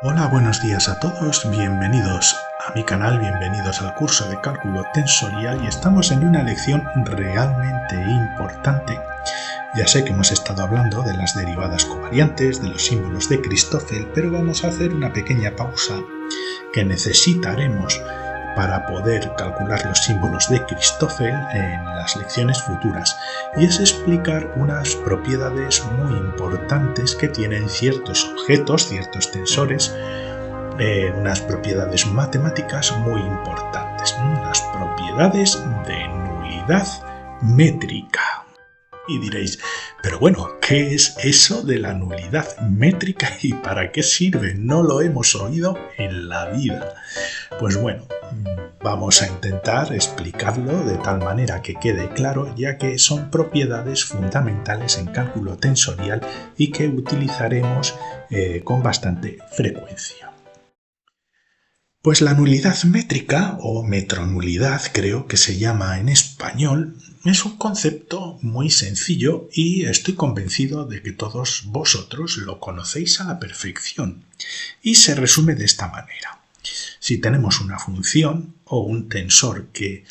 Hola, buenos días a todos, bienvenidos a mi canal, bienvenidos al curso de cálculo tensorial y estamos en una lección realmente importante. Ya sé que hemos estado hablando de las derivadas covariantes, de los símbolos de Christoffel, pero vamos a hacer una pequeña pausa que necesitaremos para poder calcular los símbolos de Christoffel en las lecciones futuras, y es explicar unas propiedades muy importantes que tienen ciertos objetos, ciertos tensores, unas propiedades matemáticas muy importantes, las propiedades de nulidad métrica. Y diréis, pero bueno, ¿qué es eso de la nulidad métrica y para qué sirve? No lo hemos oído en la vida. Pues bueno, vamos a intentar explicarlo de tal manera que quede claro, ya que son propiedades fundamentales en cálculo tensorial y que utilizaremos con bastante frecuencia. Pues la nulidad métrica, o metronulidad creo que se llama en español, es un concepto muy sencillo y estoy convencido de que todos vosotros lo conocéis a la perfección. Y se resume de esta manera. Si tenemos una función o un tensor que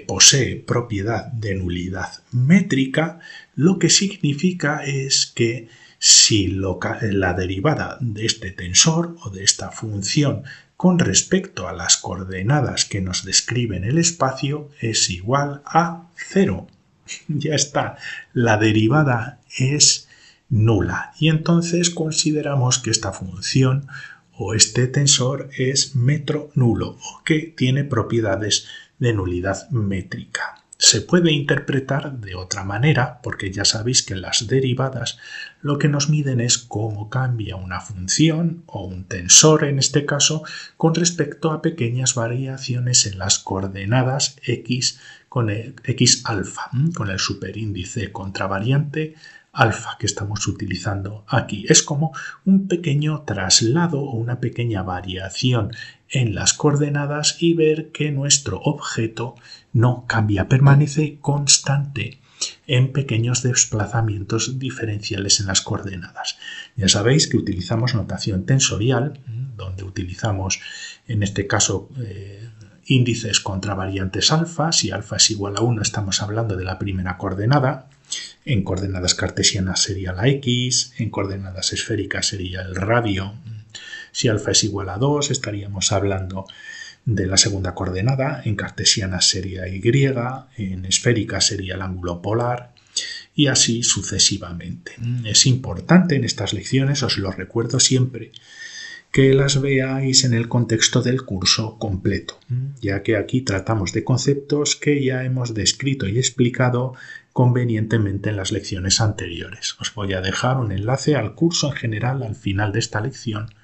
posee propiedad de nulidad métrica, lo que significa es que si la derivada de este tensor o de esta función con respecto a las coordenadas que nos describen el espacio es igual a 0. Ya está, la derivada es nula y entonces consideramos que esta función o este tensor es metronulo o que tiene propiedades de nulidad métrica. Se puede interpretar de otra manera porque ya sabéis que las derivadas lo que nos miden es cómo cambia una función o un tensor en este caso con respecto a pequeñas variaciones en las coordenadas x con el x alfa, con el superíndice contravariante alfa que estamos utilizando aquí. Es como un pequeño traslado o una pequeña variación en las coordenadas y ver que nuestro objeto no cambia, permanece constante en pequeños desplazamientos diferenciales en las coordenadas. Ya sabéis que utilizamos notación tensorial, donde utilizamos en este caso índices contravariantes alfa. Si alfa es igual a 1 estamos hablando de la primera coordenada. En coordenadas cartesianas sería la x, en coordenadas esféricas sería el radio. Si alfa es igual a 2 estaríamos hablando de la segunda coordenada, en cartesiana sería y, en esférica sería el ángulo polar y así sucesivamente. Es importante en estas lecciones, os lo recuerdo siempre, que las veáis en el contexto del curso completo, ya que aquí tratamos de conceptos que ya hemos descrito y explicado convenientemente en las lecciones anteriores. Os voy a dejar un enlace al curso en general al final de esta lección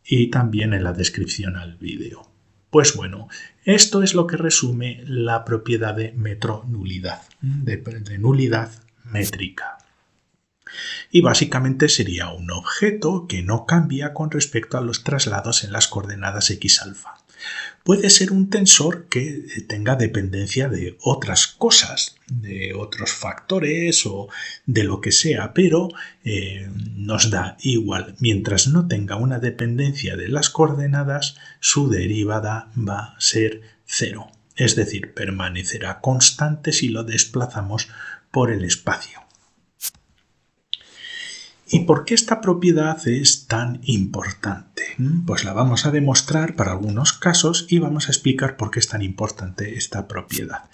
y también en la descripción al vídeo. Pues bueno, esto es lo que resume la propiedad de metronulidad, de nulidad métrica. Y básicamente sería un objeto que no cambia con respecto a los traslados en las coordenadas x alfa. Puede ser un tensor que tenga dependencia de otras cosas, de otros factores o de lo que sea, pero nos da igual. Mientras no tenga una dependencia de las coordenadas, su derivada va a ser 0. Es decir, permanecerá constante si lo desplazamos por el espacio. ¿Y por qué esta propiedad es tan importante? Pues la vamos a demostrar para algunos casos y vamos a explicar por qué es tan importante esta propiedad.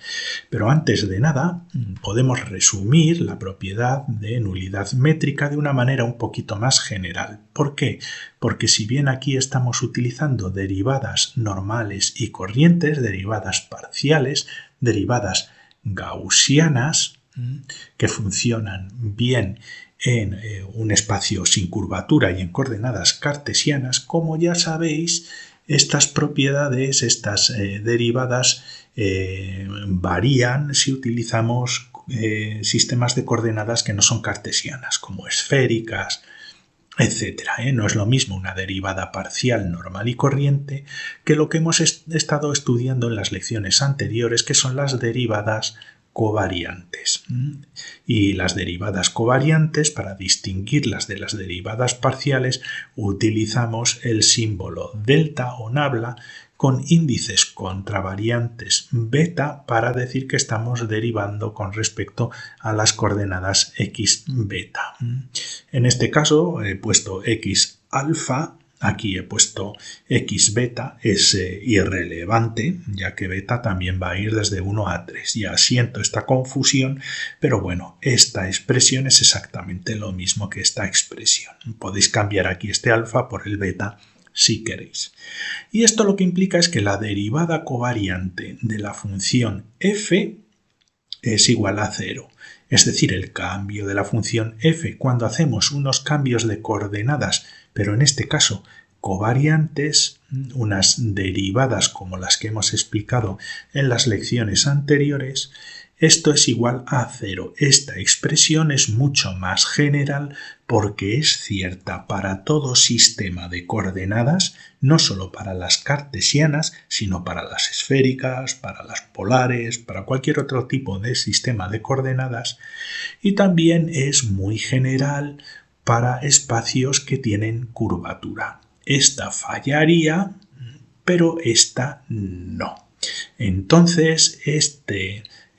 Pero antes de nada, podemos resumir la propiedad de nulidad métrica de una manera un poquito más general. ¿Por qué? Porque si bien aquí estamos utilizando derivadas normales y corrientes, derivadas parciales, derivadas gaussianas, que funcionan bien en un espacio sin curvatura y en coordenadas cartesianas, como ya sabéis, estas propiedades, estas derivadas varían si utilizamos sistemas de coordenadas que no son cartesianas, como esféricas, etc. No es lo mismo una derivada parcial normal y corriente que lo que hemos estado estudiando en las lecciones anteriores, que son las derivadas covariantes. Y las derivadas covariantes, para distinguirlas de las derivadas parciales, utilizamos el símbolo delta o nabla con índices contravariantes beta para decir que estamos derivando con respecto a las coordenadas x beta. En este caso he puesto x alfa. Aquí he puesto x beta, es irrelevante, ya que beta también va a ir desde 1 a 3. Ya siento esta confusión, pero bueno, esta expresión es exactamente lo mismo que esta expresión. Podéis cambiar aquí este alfa por el beta si queréis. Y esto lo que implica es que la derivada covariante de la función f es igual a 0. Es decir, el cambio de la función f cuando hacemos unos cambios de coordenadas, pero en este caso covariantes, unas derivadas como las que hemos explicado en las lecciones anteriores, esto es igual a 0. Esta expresión es mucho más general porque es cierta para todo sistema de coordenadas, no solo para las cartesianas, sino para las esféricas, para las polares, para cualquier otro tipo de sistema de coordenadas, y también es muy general para espacios que tienen curvatura. Esta fallaría, pero esta no. Entonces,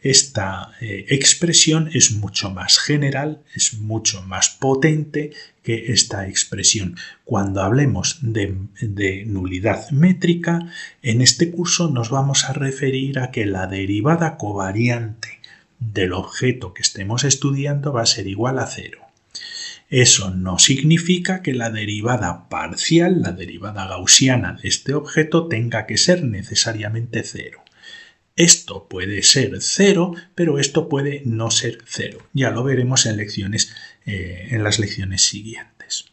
esta expresión es mucho más general, es mucho más potente que esta expresión. Cuando hablemos de nulidad métrica, en este curso nos vamos a referir a que la derivada covariante del objeto que estemos estudiando va a ser igual a 0. Eso no significa que la derivada parcial, la derivada gaussiana de este objeto, tenga que ser necesariamente 0. Esto puede ser 0, pero esto puede no ser 0. Ya lo veremos en las lecciones siguientes.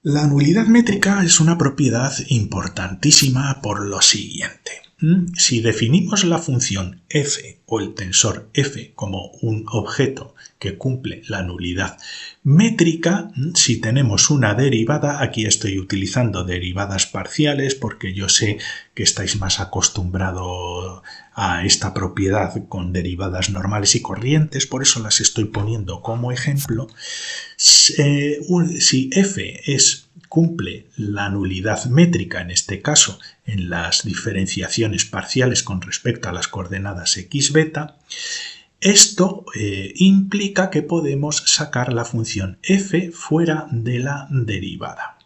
La nulidad métrica es una propiedad importantísima por lo siguiente. Si definimos la función f o el tensor f como un objeto que cumple la nulidad métrica, si tenemos una derivada, aquí estoy utilizando derivadas parciales porque yo sé que estáis más acostumbrados a esta propiedad con derivadas normales y corrientes, por eso las estoy poniendo como ejemplo. Si f cumple la nulidad métrica, en este caso en las diferenciaciones parciales con respecto a las coordenadas x beta, esto implica que podemos sacar la función f fuera de la derivada,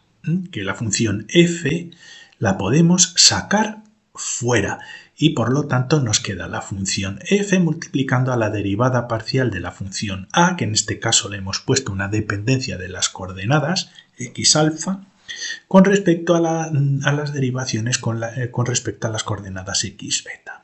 que la función f la podemos sacar fuera y por lo tanto nos queda la función f multiplicando a la derivada parcial de la función a, que en este caso le hemos puesto una dependencia de las coordenadas x alfa, con respecto a las derivaciones con respecto a las coordenadas x beta.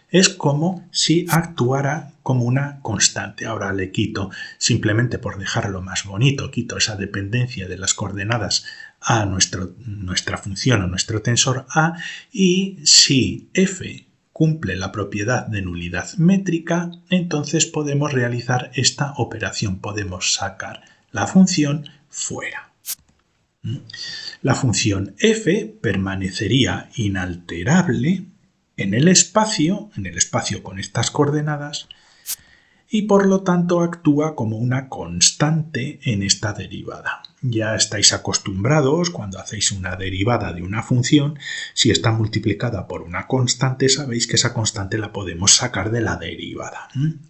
Es como si actuara como una constante. Ahora le quito, simplemente por dejarlo más bonito, quito esa dependencia de las coordenadas a nuestra función o nuestro tensor a, y si f cumple la propiedad de nulidad métrica, entonces podemos realizar esta operación, podemos sacar la función fuera. La función f permanecería inalterable en el espacio con estas coordenadas, y por lo tanto actúa como una constante en esta derivada. Ya estáis acostumbrados, cuando hacéis una derivada de una función, si está multiplicada por una constante, sabéis que esa constante la podemos sacar de la derivada.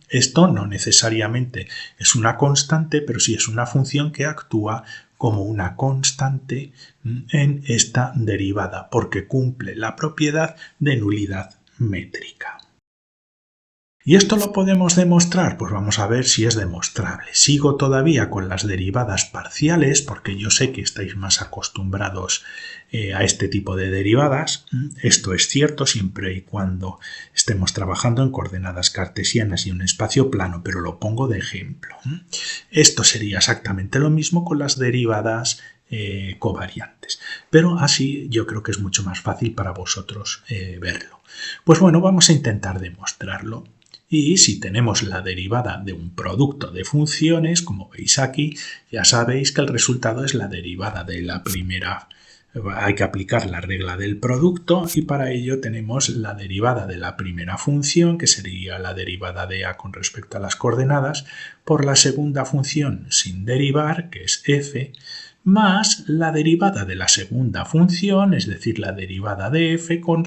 Esto no necesariamente es una constante, pero sí es una función que actúa como una constante en esta derivada, porque cumple la propiedad de nulidad métrica. ¿Y esto lo podemos demostrar? Pues vamos a ver si es demostrable. Sigo todavía con las derivadas parciales, porque yo sé que estáis más acostumbrados a este tipo de derivadas. Esto es cierto siempre y cuando estemos trabajando en coordenadas cartesianas y un espacio plano, pero lo pongo de ejemplo. Esto sería exactamente lo mismo con las derivadas covariantes, pero así yo creo que es mucho más fácil para vosotros verlo. Pues bueno, vamos a intentar demostrarlo. Y si tenemos la derivada de un producto de funciones, como veis aquí, ya sabéis que el resultado es la derivada de la primera hay que aplicar la regla del producto y para ello tenemos la derivada de la primera función, que sería la derivada de a con respecto a las coordenadas, por la segunda función sin derivar, que es f, más la derivada de la segunda función, es decir, la derivada de f con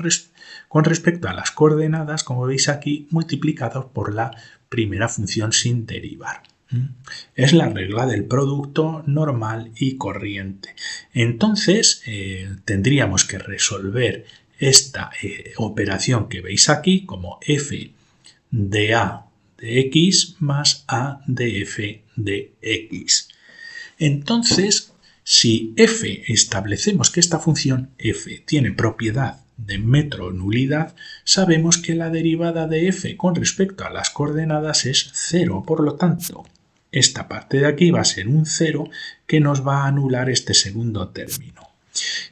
respecto a las coordenadas, como veis aquí, multiplicado por la primera función sin derivar. Es la regla del producto normal y corriente. Entonces, tendríamos que resolver esta operación que veis aquí como f de a de x más a de f de x. Entonces, si f establecemos que esta función f tiene propiedad de metronulidad, sabemos que la derivada de f con respecto a las coordenadas es 0, por lo tanto, esta parte de aquí va a ser un 0 que nos va a anular este segundo término.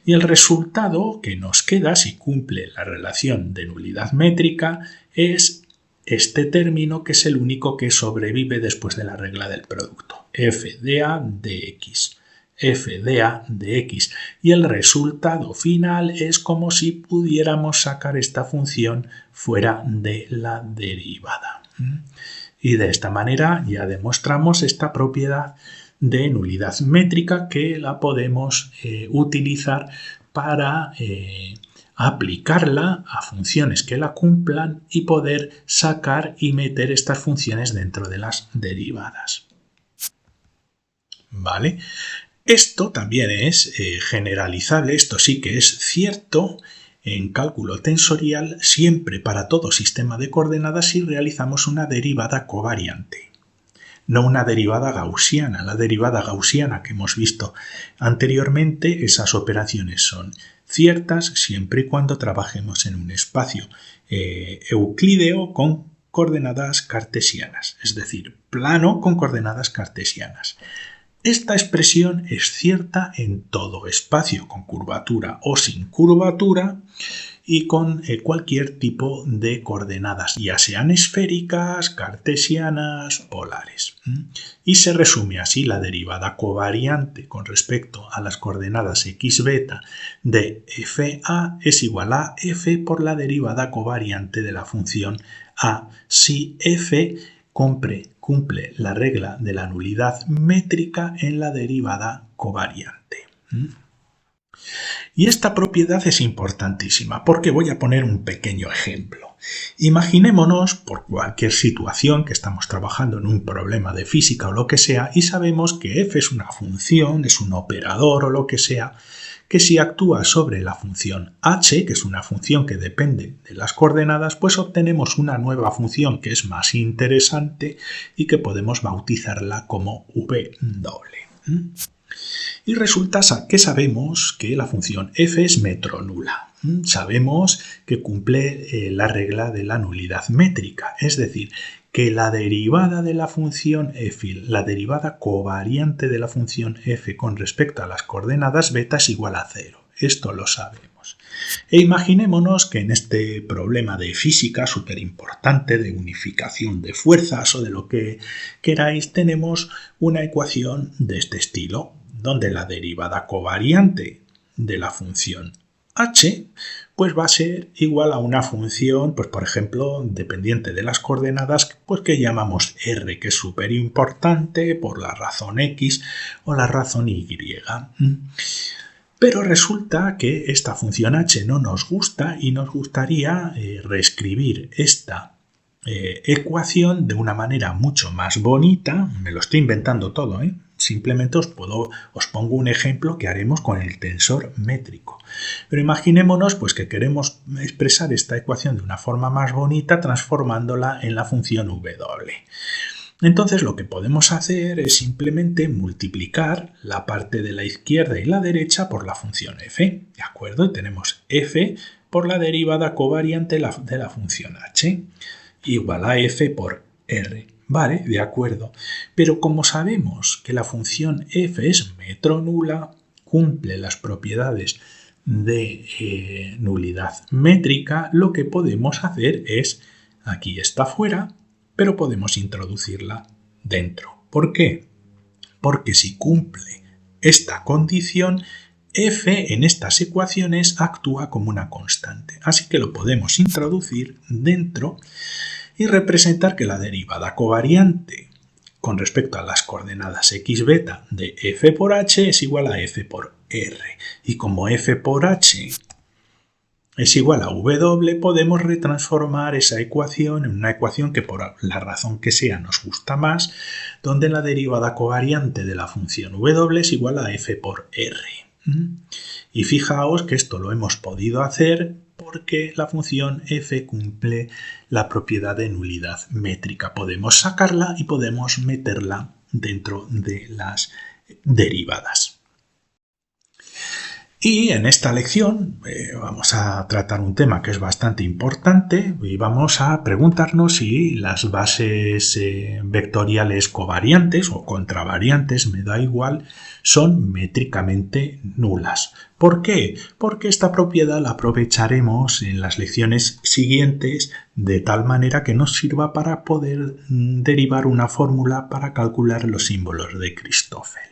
Y el resultado que nos queda, si cumple la relación de nulidad métrica, es este término que es el único que sobrevive después de la regla del producto, f de a de x. F de a de x. Y el resultado final es como si pudiéramos sacar esta función fuera de la derivada. Y de esta manera ya demostramos esta propiedad de nulidad métrica que la podemos utilizar para aplicarla a funciones que la cumplan y poder sacar y meter estas funciones dentro de las derivadas. ¿Vale? Esto también es generalizable, esto sí que es cierto en cálculo tensorial siempre para todo sistema de coordenadas si realizamos una derivada covariante, no una derivada gaussiana. La derivada gaussiana que hemos visto anteriormente, esas operaciones son ciertas siempre y cuando trabajemos en un espacio euclídeo con coordenadas cartesianas, es decir, plano con coordenadas cartesianas. Esta expresión es cierta en todo espacio, con curvatura o sin curvatura y con cualquier tipo de coordenadas, ya sean esféricas, cartesianas, polares. Y se resume así: la derivada covariante con respecto a las coordenadas x beta de fa es igual a f por la derivada covariante de la función a si f cumple la regla de la nulidad métrica en la derivada covariante. Y esta propiedad es importantísima porque voy a poner un pequeño ejemplo. Imaginémonos por cualquier situación que estamos trabajando en un problema de física o lo que sea y sabemos que f es una función, es un operador o lo que sea, que si actúa sobre la función h, que es una función que depende de las coordenadas, pues obtenemos una nueva función que es más interesante y que podemos bautizarla como v doble. Y resulta que sabemos que la función f es metronula. Sabemos que cumple la regla de la nulidad métrica, es decir, que la derivada de la función f, la derivada covariante de la función f con respecto a las coordenadas beta es igual a 0. Esto lo sabemos. E imaginémonos que en este problema de física súper importante, de unificación de fuerzas o de lo que queráis, tenemos una ecuación de este estilo, donde la derivada covariante de la función h pues va a ser igual a una función, pues por ejemplo, dependiente de las coordenadas, pues que llamamos r, que es súper importante por la razón x o la razón y. Pero resulta que esta función h no nos gusta y nos gustaría reescribir esta ecuación de una manera mucho más bonita. Me lo estoy inventando todo, Simplemente os pongo un ejemplo que haremos con el tensor métrico. Pero imaginémonos pues, que queremos expresar esta ecuación de una forma más bonita transformándola en la función w. Entonces lo que podemos hacer es simplemente multiplicar la parte de la izquierda y la derecha por la función f. ¿De acuerdo? Y tenemos f por la derivada covariante de la función h igual a f por r. Vale, de acuerdo. Pero como sabemos que la función f es metronula, cumple las propiedades de nulidad métrica, lo que podemos hacer es, aquí está fuera, pero podemos introducirla dentro. ¿Por qué? Porque si cumple esta condición, f en estas ecuaciones actúa como una constante, así que lo podemos introducir dentro y representar que la derivada covariante con respecto a las coordenadas x beta de f por h es igual a f por r. Y como f por h es igual a w, podemos retransformar esa ecuación en una ecuación que por la razón que sea nos gusta más, donde la derivada covariante de la función w es igual a f por r. Y fijaos que esto lo hemos podido hacer porque la función f cumple la propiedad de nulidad métrica. Podemos sacarla y podemos meterla dentro de las derivadas. Y en esta lección vamos a tratar un tema que es bastante importante y vamos a preguntarnos si las bases vectoriales covariantes o contravariantes, me da igual, son métricamente nulas. ¿Por qué? Porque esta propiedad la aprovecharemos en las lecciones siguientes de tal manera que nos sirva para poder derivar una fórmula para calcular los símbolos de Christoffel.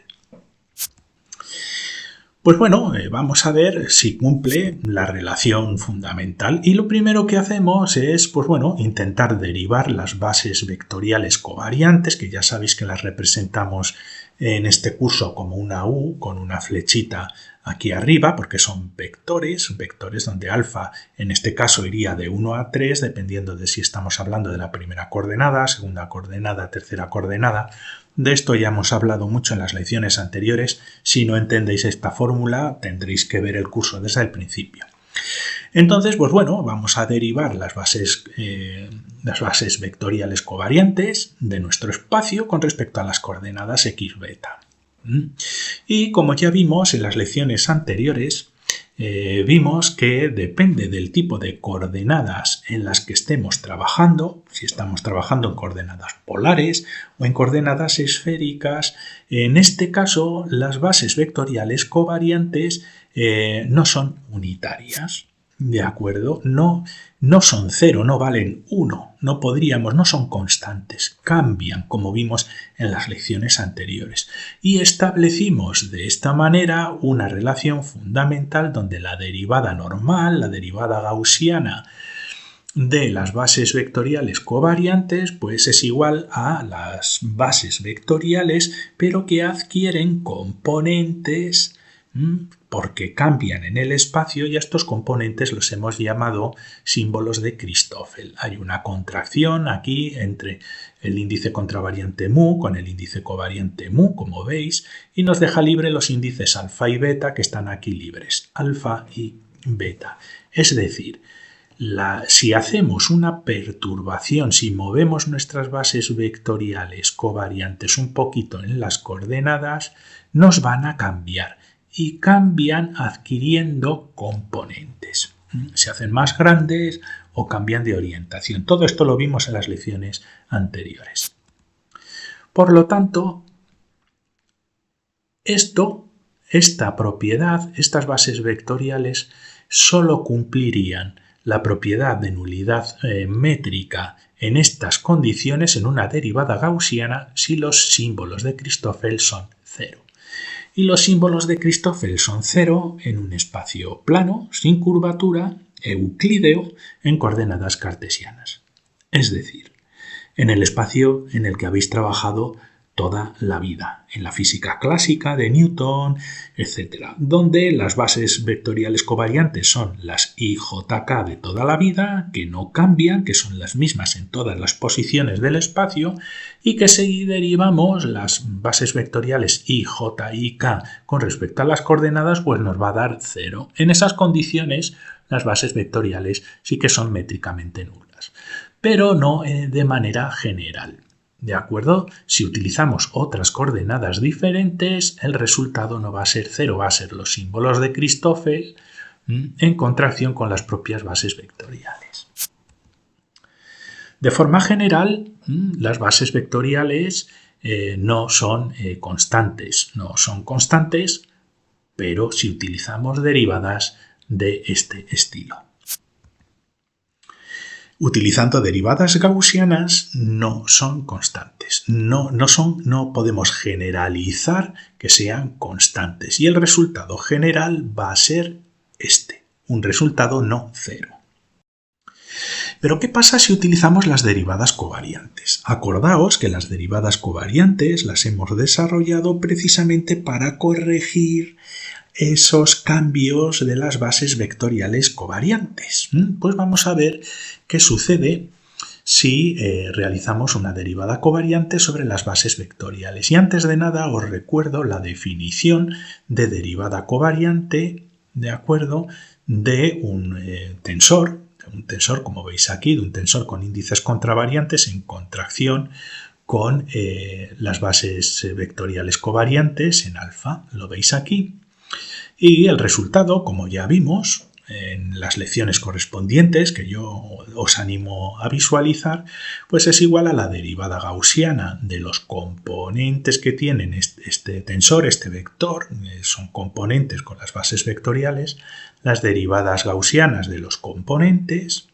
Pues bueno, vamos a ver si cumple la relación fundamental y lo primero que hacemos es, pues bueno, intentar derivar las bases vectoriales covariantes, que ya sabéis que las representamos en este curso como una U con una flechita aquí arriba, porque son vectores donde alfa en este caso iría de 1 a 3, dependiendo de si estamos hablando de la primera coordenada, segunda coordenada, tercera coordenada. De esto ya hemos hablado mucho en las lecciones anteriores. Si no entendéis esta fórmula, tendréis que ver el curso desde el principio. Entonces, pues bueno, vamos a derivar las bases vectoriales covariantes de nuestro espacio con respecto a las coordenadas x beta. Y como ya vimos en las lecciones anteriores, vimos que depende del tipo de coordenadas en las que estemos trabajando, si estamos trabajando en coordenadas polares o en coordenadas esféricas, en este caso las bases vectoriales covariantes no son unitarias. ¿De acuerdo? No son 0, no valen 1, no son constantes, cambian como vimos en las lecciones anteriores. Y establecimos de esta manera una relación fundamental donde la derivada normal, la derivada gaussiana de las bases vectoriales covariantes, pues es igual a las bases vectoriales, pero que adquieren componentes porque cambian en el espacio y a estos componentes los hemos llamado símbolos de Christoffel. Hay una contracción aquí entre el índice contravariante mu con el índice covariante mu, como veis, y nos deja libre los índices alfa y beta que están aquí libres, alfa y beta. Es decir, si hacemos una perturbación, si movemos nuestras bases vectoriales covariantes un poquito en las coordenadas, nos van a cambiar. Y cambian adquiriendo componentes. Se hacen más grandes o cambian de orientación. Todo esto lo vimos en las lecciones anteriores. Por lo tanto, esta propiedad, estas bases vectoriales, solo cumplirían la propiedad de nulidad métrica en estas condiciones en una derivada gaussiana si los símbolos de Christoffel son 0. Y los símbolos de Christoffel son 0 en un espacio plano, sin curvatura, euclídeo, en coordenadas cartesianas. Es decir, en el espacio en el que habéis trabajado toda la vida, en la física clásica de Newton, etc., donde las bases vectoriales covariantes son las IJK de toda la vida, que no cambian, que son las mismas en todas las posiciones del espacio, y que si derivamos las bases vectoriales IJ y K con respecto a las coordenadas, pues nos va a dar 0. En esas condiciones, las bases vectoriales sí que son métricamente nulas, pero no de manera general. ¿De acuerdo? Si utilizamos otras coordenadas diferentes, el resultado no va a ser 0, va a ser los símbolos de Christoffel en contracción con las propias bases vectoriales. De forma general, las bases vectoriales no son constantes, pero si utilizamos derivadas de este estilo. Utilizando derivadas gaussianas no son constantes, no podemos generalizar que sean constantes y el resultado general va a ser este, un resultado no cero. Pero ¿qué pasa si utilizamos las derivadas covariantes? Acordaos que las derivadas covariantes las hemos desarrollado precisamente para corregir esos cambios de las bases vectoriales covariantes. Pues vamos a ver qué sucede si realizamos una derivada covariante sobre las bases vectoriales. Y antes de nada os recuerdo la definición de derivada covariante, ¿de acuerdo?, de un tensor, como veis aquí, de un tensor con índices contravariantes en contracción con las bases vectoriales covariantes en alfa. Lo veis aquí. Y el resultado, como ya vimos en las lecciones correspondientes, que yo os animo a visualizar, pues es igual a la derivada gaussiana de los componentes que tienen este tensor, este vector, son componentes con las bases vectoriales, las derivadas gaussianas de los componentes,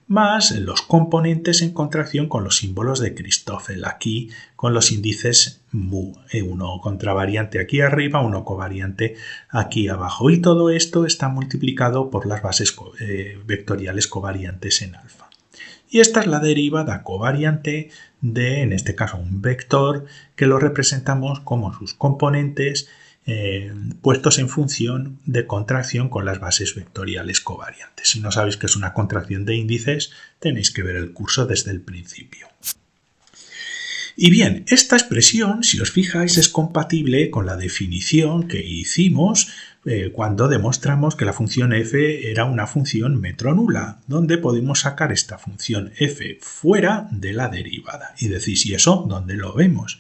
más los componentes en contracción con los símbolos de Christoffel, aquí con los índices mu, uno contravariante aquí arriba, uno covariante aquí abajo, y todo esto está multiplicado por las bases vectoriales covariantes en alfa. Y esta es la derivada covariante de, en este caso, un vector que lo representamos como sus componentes puestos en función de contracción con las bases vectoriales covariantes. Si no sabéis qué es una contracción de índices, tenéis que ver el curso desde el principio. Y bien, esta expresión, si os fijáis, es compatible con la definición que hicimos cuando demostramos que la función f era una función metronula, donde podemos sacar esta función f fuera de la derivada. Y decís, ¿y eso dónde lo vemos?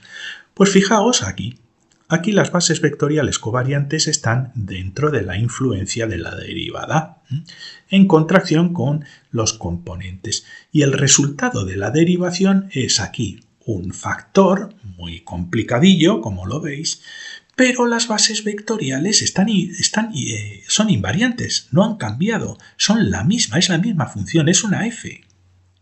Pues fijaos aquí. Aquí las bases vectoriales covariantes están dentro de la influencia de la derivada, en contracción con los componentes. Y el resultado de la derivación es aquí un factor muy complicadillo, como lo veis, pero las bases vectoriales son invariantes, no han cambiado, son la misma, es la misma función, es una f.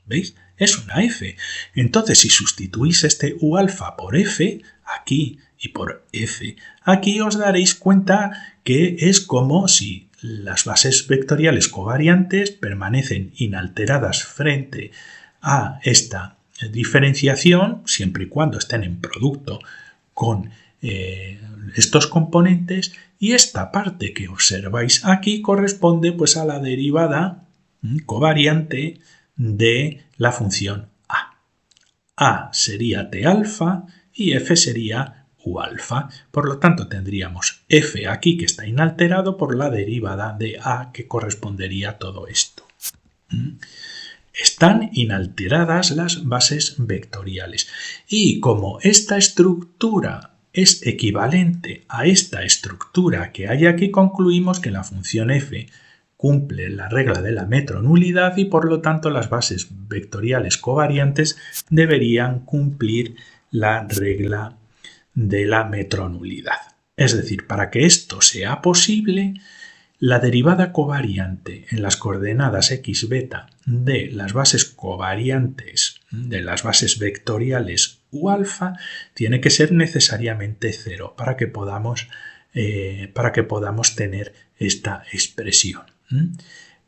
¿Veis? Es una f. Entonces, si sustituís este u alfa por f, aquí, y por f, aquí os daréis cuenta que es como si las bases vectoriales covariantes permanecen inalteradas frente a esta diferenciación, siempre y cuando estén en producto con estos componentes, y esta parte que observáis aquí corresponde pues a la derivada covariante de la función a. A sería t alfa y f sería u alfa. Por lo tanto, tendríamos f aquí que está inalterado por la derivada de a que correspondería a todo esto. Están inalteradas las bases vectoriales. Y como esta estructura es equivalente a esta estructura que hay aquí, concluimos que la función f cumple la regla de la metronulidad y por lo tanto las bases vectoriales covariantes deberían cumplir la regla de la metronulidad. Es decir, para que esto sea posible, la derivada covariante en las coordenadas x beta de las bases covariantes de las bases vectoriales u alfa tiene que ser necesariamente cero para que podamos tener esta expresión.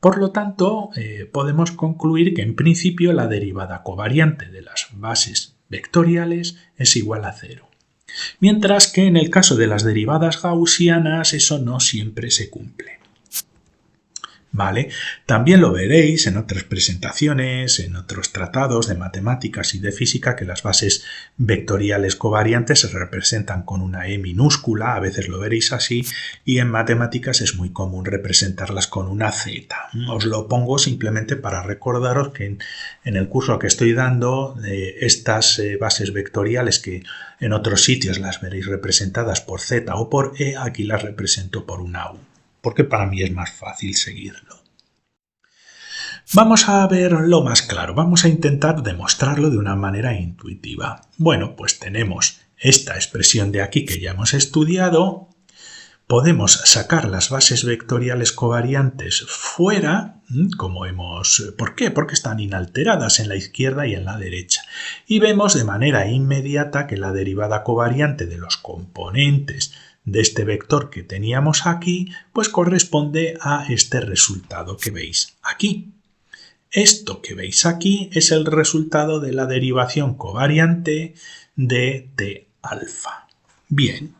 Por lo tanto, podemos concluir que en principio la derivada covariante de las bases vectoriales es igual a cero. Mientras que en el caso de las derivadas gaussianas eso no siempre se cumple. ¿Vale? También lo veréis en otras presentaciones, en otros tratados de matemáticas y de física, que las bases vectoriales covariantes se representan con una E minúscula, a veces lo veréis así, y en matemáticas es muy común representarlas con una Z. Os lo pongo simplemente para recordaros que en el curso que estoy dando, estas bases vectoriales que en otros sitios las veréis representadas por Z o por E, aquí las represento por una U, porque para mí es más fácil seguirlo. Vamos a verlo más claro, vamos a intentar demostrarlo de una manera intuitiva. Bueno, pues tenemos esta expresión de aquí que ya hemos estudiado, podemos sacar las bases vectoriales covariantes fuera, ¿por qué? Porque están inalteradas en la izquierda y en la derecha. Y vemos de manera inmediata que la derivada covariante de los componentes de este vector que teníamos aquí, pues corresponde a este resultado que veis aquí. Esto que veis aquí es el resultado de la derivación covariante de T alfa. Bien,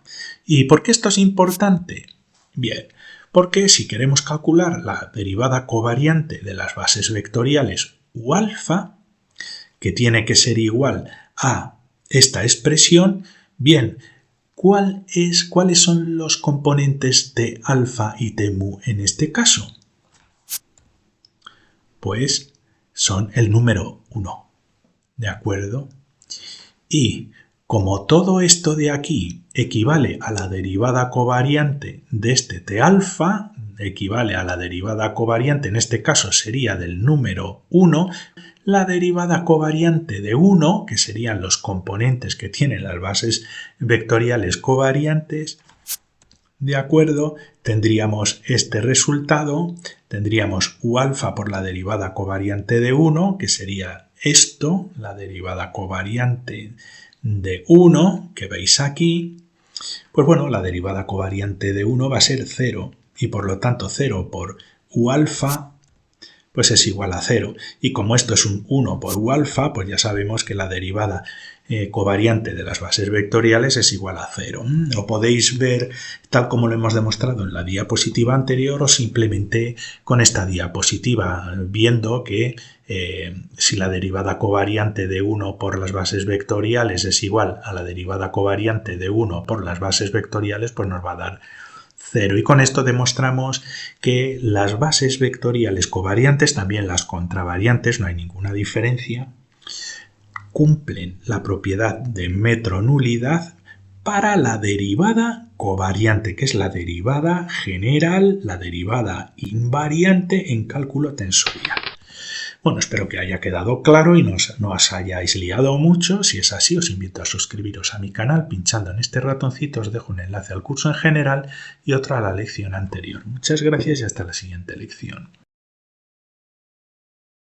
¿y por qué esto es importante? Bien, porque si queremos calcular la derivada covariante de las bases vectoriales U alfa, que tiene que ser igual a esta expresión, bien, ¿cuáles son los componentes T alfa y T mu en este caso? Pues son el número 1, ¿de acuerdo? Y como todo esto de aquí equivale a la derivada covariante de este T alfa, equivale a la derivada covariante, en este caso sería del número 1, la derivada covariante de 1, que serían los componentes que tienen las bases vectoriales covariantes, ¿de acuerdo? Tendríamos este resultado, tendríamos U alfa por la derivada covariante de 1, que sería esto, la derivada covariante de 1, que veis aquí. Pues bueno, la derivada covariante de 1 va a ser 0, y por lo tanto 0 por U alfa pues es igual a 0. Y como esto es un 1 por U alfa, pues ya sabemos que la derivada covariante de las bases vectoriales es igual a 0. Lo podéis ver tal como lo hemos demostrado en la diapositiva anterior o simplemente con esta diapositiva, viendo que si la derivada covariante de 1 por las bases vectoriales es igual a la derivada covariante de 1 por las bases vectoriales, pues nos va a dar 0. Y con esto demostramos que las bases vectoriales covariantes, también las contravariantes, no hay ninguna diferencia, cumplen la propiedad de metronulidad para la derivada covariante, que es la derivada general, la derivada invariante en cálculo tensorial. Bueno, espero que haya quedado claro y no os hayáis liado mucho. Si es así, os invito a suscribiros a mi canal pinchando en este ratoncito. Os dejo un enlace al curso en general y otro a la lección anterior. Muchas gracias y hasta la siguiente lección.